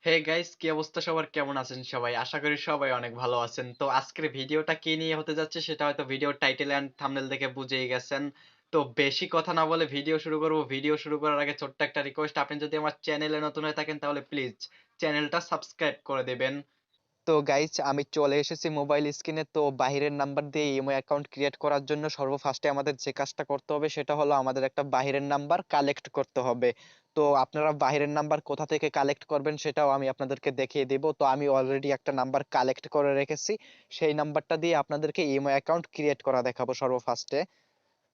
Hey guys, কি অবস্থা সবার? কেমন আছেন সবাই? আশা করি সবাই অনেক ভালো আছেন। তো আজকের ভিডিওটা কি নিয়ে হতে যাচ্ছে সেটা হয়তো ভিডিওর টাইটেল এন্ড থাম্বনেল দেখে বুঝেই গেছেন। তো বেশি কথা না বলে ভিডিও শুরু করব। ভিডিও শুরু করার আগে ছোট্ট একটা রিকোয়েস্ট, আপনি যদি আমার চ্যানেলে নতুন হয়ে থাকেন তাহলে প্লিজ চ্যানেলটা সাবস্ক্রাইব করে দেবেন। তো গাইস, আমি চলে এসেছি মোবাইল স্ক্রিনে। তো বাহিরের নাম্বার দিয়ে ইমো অ্যাকাউন্ট ক্রিয়েট করার জন্য সর্বফার্স্টে আমাদের যে কাজটা করতে হবে সেটা হলো আমাদের একটা বাহিরের নাম্বার কালেক্ট করতে হবে। তো আপনারা বাহিরের নাম্বার কোথা থেকে কালেক্ট করবেন সেটাও আমি আপনাদেরকে দেখিয়ে দিব। তো আমি অলরেডি একটা নাম্বার কালেক্ট করে রেখেছি, সেই নাম্বারটা দিয়ে আপনাদেরকে ইমো অ্যাকাউন্ট ক্রিয়েট করা দেখাবো সর্বফার্স্টে।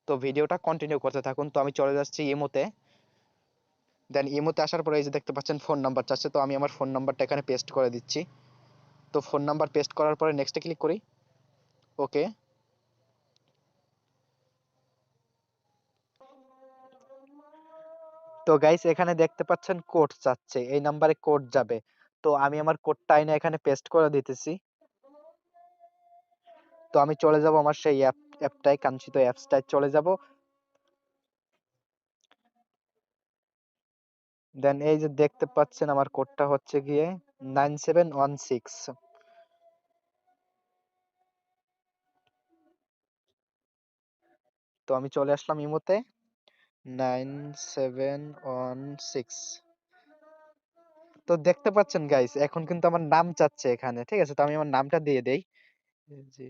তো ভিডিওটা কন্টিনিউ করতে থাকুন। তো আমি চলে যাচ্ছি ইমোতে। দেন ইমোতে আসার পরে এই যে দেখতে পাচ্ছেন ফোন নাম্বার চাচ্ছে, তো আমি আমার ফোন নাম্বারটা এখানে পেস্ট করে দিচ্ছি। তো ফোন নাম্বার পেস্ট করার পরে নেক্সটে ক্লিক করি। ওকে। তো গাইস, এখানে দেখতে পাচ্ছেন কোড চাচ্ছে, এই নাম্বারে কোড যাবে। তো আমি আমার কোডটা এনে এখানে পেস্ট করে দিতেছি। তো আমি চলে যাব আমার সেই অ্যাপটায়, কাঙ্ক্ষিত অ্যাপসটায় চলে যাব। দেন এই যে দেখতে পাচ্ছেন আমার কোডটা হচ্ছে গিয়ে 9716। তো আমি চলে আসলাম ইমোতে। 9716। তো দেখতে পাচ্ছেন গাইস, এখন কিন্তু আমার নাম চাচ্ছে এখানে, ঠিক আছে? তো আমি আমার নামটা দিয়ে দেই। জি।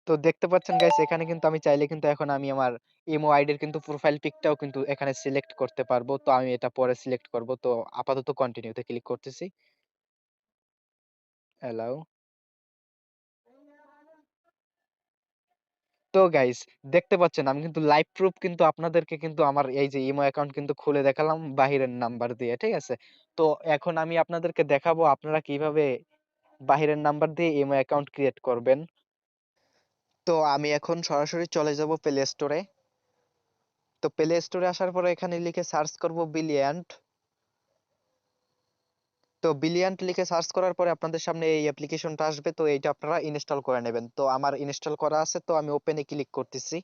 তো দেখতে পাচ্ছেন গাইস, এখানে কিন্তু আমি চাইলে কিন্তু এখন আমি আমার ইমো আইডির কিন্তু প্রোফাইল পিকটাও কিন্তু এখানে সিলেক্ট করতে পারবো। তো আমি এটা পরে সিলেক্ট করব। তো আপাতত কন্টিনিউতে ক্লিক করতেছি। অ্যালাউ। তো গাইস, দেখতে পাচ্ছেন আমি কিন্তু লাইভ প্রুফ কিন্তু আপনাদেরকে কিন্তু আমার এই যে ইমো অ্যাকাউন্ট কিন্তু খুলে দেখালাম বাহিরের নাম্বার দিয়ে, ঠিক আছে? তো এখন আমি আপনাদেরকে দেখাবো আপনারা কিভাবে বাহিরের নাম্বার দিয়ে ইমো অ্যাকাউন্ট ক্রিয়েট করবেন। তো আমি এখন সরাসরি চলে যাব প্লে স্টোরে। তো প্লে স্টোরে আসার পরে এখানে লিখে সার্চ করব বিলিয়ন্ট। তো বিলিয়ন্ট লিখে সার্চ করার পরে আপনাদের সামনে এই অ্যাপ্লিকেশনটা আসবে। তো এইটা আপনারা ইনস্টল করে নেবেন। তো আমার ইনস্টল করা আছে, তো আমি ওপেনে ক্লিক করতেছি।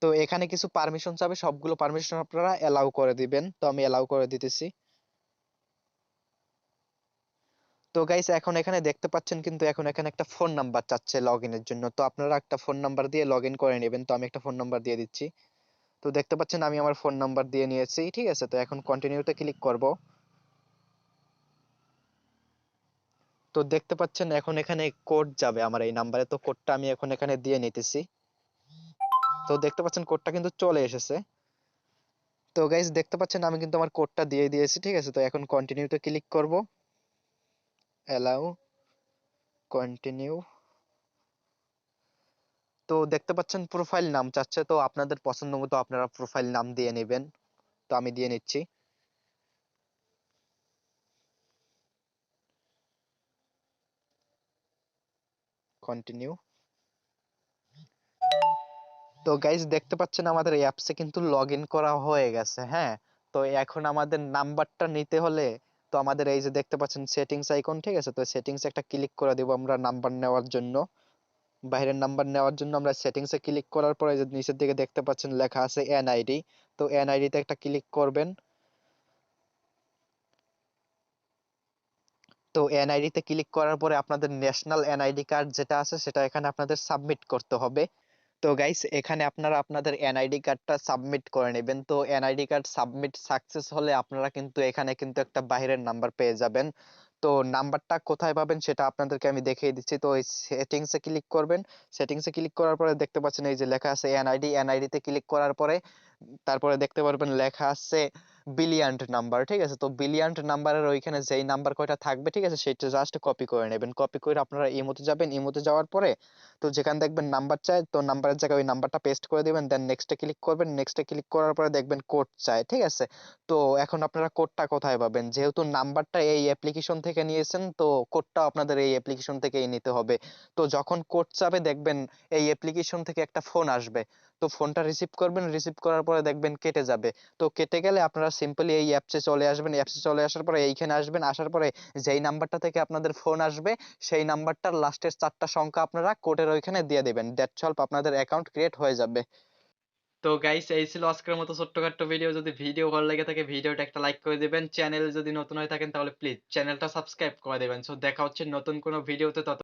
তো এখানে কিছু পারমিশন চাবে, সবগুলো পারমিশন আপনারা অ্যালাউ করে দিবেন। তো আমি অ্যালাউ করে দিতেছি। তো গাইস, এখন এখানে দেখতে পাচ্ছেন কিন্তু এখন এখানে একটা ফোন নাম্বার চাচ্ছে লগইনের জন্য। তো আপনারা একটা ফোন নাম্বার দিয়ে লগইন করে নেবেন। তো আমি একটা ফোন নাম্বার দিয়ে দিচ্ছি। তো দেখতে পাচ্ছেন আমি আমার ফোন নাম্বার দিয়ে নিয়েছি, ঠিক আছে? তো এখন কন্টিনিউতে ক্লিক করব। তো দেখতে পাচ্ছেন এখন এখানে কোড যাবে আমার এই নাম্বারে। তো কোডটা আমি এখন এখানে দিয়ে নিতেছি। তো দেখতে পাচ্ছেন কোডটা কিন্তু চলে এসেছে। তো গাইস, দেখতে পাচ্ছেন আমি কিন্তু আমার কোডটা দিয়ে দিয়েছি, ঠিক আছে? তো এখন কন্টিনিউতে ক্লিক করব। Allow, continue. তো দেখতে পাচ্ছেন প্রোফাইল নাম চাচ্ছে, তো আপনাদের পছন্দ মতো আপনারা প্রোফাইল নাম দিয়ে নেবেন। তো আমি দিয়ে নিচ্ছি। কন্টিনিউ। তো গাইস, দেখতে পাচ্ছেন আমাদের এই অ্যাপসে কিন্তু লগ ইন করা হয়ে গেছে, হ্যাঁ? তো এখন আমাদের নাম্বারটা নিতে হলে, তো আমাদের এই যে দেখতে পাচ্ছেন সেটিংস আইকন, ঠিক আছে? তো সেটিংস একটা ক্লিক করে দিব আমরা নাম্বার নেওয়ার জন্য। বাইরের নাম্বার নেওয়ার জন্য আমরা সেটিংসে ক্লিক করার পরে যে নিচের দিকে দেখতে পাচ্ছেন লেখা আছে এনআইডি। তো এনআইডি তে একটা ক্লিক করবেন। তো এনআইডি তে ক্লিক করার পরে আপনাদের ন্যাশনাল এনআইডি কার্ড যেটা আছে সেটা এখানে আপনাদের সাবমিট করতে হবে। তো গাইস, এখানে আপনারা আপনাদের এনআইডি কার্ডটা সাবমিট করে নেবেন। তো এনআইডি কার্ড সাবমিট সাকসেস হলে আপনারা কিন্তু এখানে কিন্তু একটা বাইরের নাম্বার পেয়ে যাবেন। তো নাম্বারটা কোথায় পাবেন সেটা আপনাদেরকে আমি দেখিয়ে দিচ্ছি। তো এই সেটিংসে ক্লিক করবেন। সেটিংসে ক্লিক করার পরে দেখতে পাচ্ছেন এই যে লেখা আছে এনআইডি। এনআইডি তে ক্লিক করার পরে তারপরে দেখতে পারবেন লেখা আছে বিলিয়ন্ট নাম্বার, ঠিক আছে? তো বিলিয়ন্ট নাম্বারের ওইখানে যেই নাম্বার কয়টা থাকবে, ঠিক আছে, সেটা জাস্ট কপি করে নেবেন। কপি করে আপনারা ইমোতে যাবেন। ইমোতে যাওয়ার পরে তো যেখানে দেখবেন নাম্বার চায়, তো নাম্বারের জায়গায় ওই নাম্বারটা পেস্ট করে দিবেন। দেন নেক্সটে ক্লিক করবেন। নেক্সটে ক্লিক করার পরে দেখবেন কোড চায়, ঠিক আছে? তো এখন আপনারা কোডটা কোথায় পাবেন? যেহেতু নাম্বারটা এই অ্যাপ্লিকেশন থেকে নিয়েছেন, তো কোডটাও আপনাদের এই অ্যাপ্লিকেশন থেকেই নিতে হবে। তো যখন কোড চাবে দেখবেন এই অ্যাপ্লিকেশন থেকে একটা ফোন আসবে। তো ফোনটা রিসিভ করবেন, রিসিভ করার পরে দেখবেন কেটে যাবে। তো কেটে গেলে আপনারা সিম্পলি এই অ্যাপসে চলে আসবেন, অ্যাপসে চলে আসার পরে এইখানে আসবেন, আসার পরে যেই নাম্বারটা থেকে আপনাদের ফোন আসবে সেই নাম্বারটার লাস্টের 4টা সংখ্যা আপনারা কোডের ওইখানে দিয়ে দিবেন। দ্যাটস অল, আপনাদের অ্যাকাউন্ট ক্রিয়েট হয়ে যাবে। তো গাইস এই ছিল আজকের মতো ছোট্টখাট্ট ভিডিও। যদি ভিডিও ভালো লেগে থাকে ভিডিওটা একটা লাইক করে দিবেন। চ্যানেল যদি নতুন হয়ে থাকেন তাহলে প্লিজ চ্যানেলটা সাবস্ক্রাইব করে দিবেন। সো দেখা হচ্ছে নতুন কোনো ভিডিওতে। তত